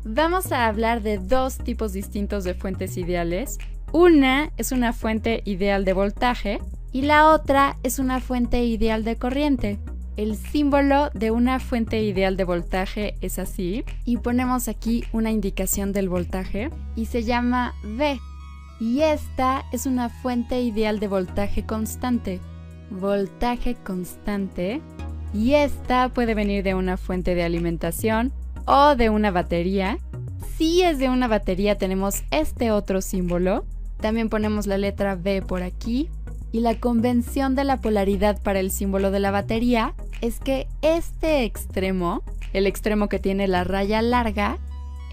Vamos a hablar de dos tipos distintos de fuentes ideales. Una es una fuente ideal de voltaje y la otra es una fuente ideal de corriente. El símbolo de una fuente ideal de voltaje es así, y ponemos aquí una indicación del voltaje y se llama V. Y esta es una fuente ideal de voltaje constante. Voltaje constante. Y esta puede venir de una fuente de alimentación o de una batería. Si es de una batería tenemos este otro símbolo. También ponemos la letra V por aquí. Y la convención de la polaridad para el símbolo de la batería es que este extremo, el extremo que tiene la raya larga,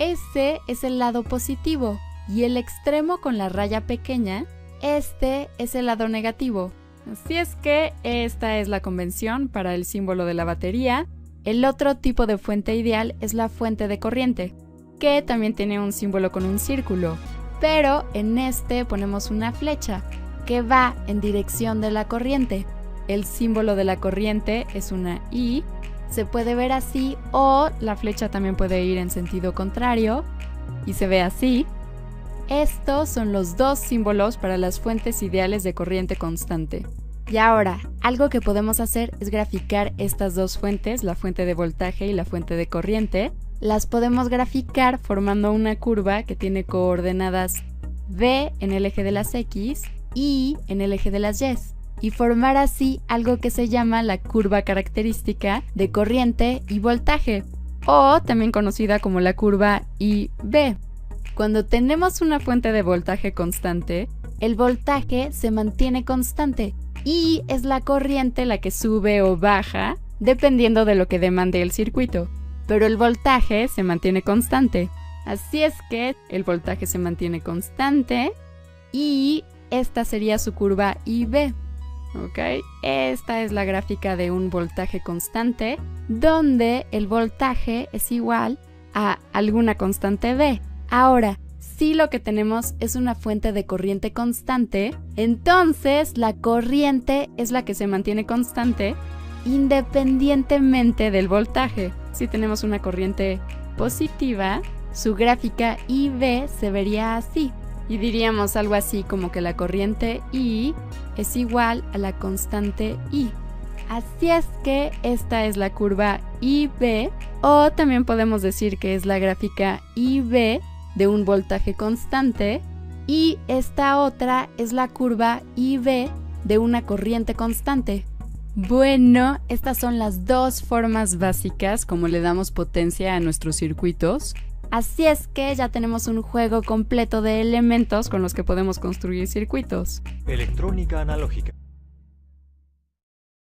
ese es el lado positivo. Y el extremo con la raya pequeña, este es el lado negativo. Así es que esta es la convención para el símbolo de la batería. El otro tipo de fuente ideal es la fuente de corriente, que también tiene un símbolo con un círculo, pero en este ponemos una flecha que va en dirección de la corriente. El símbolo de la corriente es una I, se puede ver así, o la flecha también puede ir en sentido contrario y se ve así. Estos son los dos símbolos para las fuentes ideales de corriente constante. Y ahora, algo que podemos hacer es graficar estas dos fuentes, la fuente de voltaje y la fuente de corriente. Las podemos graficar formando una curva que tiene coordenadas V en el eje de las X y en el eje de las Y, y formar así algo que se llama la curva característica de corriente y voltaje, o también conocida como la curva IV. Cuando tenemos una fuente de voltaje constante, el voltaje se mantiene constante y es la corriente la que sube o baja dependiendo de lo que demande el circuito, pero el voltaje se mantiene constante. Así es que el voltaje se mantiene constante y esta sería su curva IV. ¿Ok? Esta es la gráfica de un voltaje constante donde el voltaje es igual a alguna constante V. Ahora, si lo que tenemos es una fuente de corriente constante, entonces la corriente es la que se mantiene constante independientemente del voltaje. Si tenemos una corriente positiva, su gráfica IV se vería así. Y diríamos algo así como que la corriente I es igual a la constante I. Así es que esta es la curva IV, o también podemos decir que es la gráfica IV de un voltaje constante, y esta otra es la curva IV de una corriente constante. Bueno, estas son las dos formas básicas como le damos potencia a nuestros circuitos. Así es que ya tenemos un juego completo de elementos con los que podemos construir circuitos. Electrónica analógica.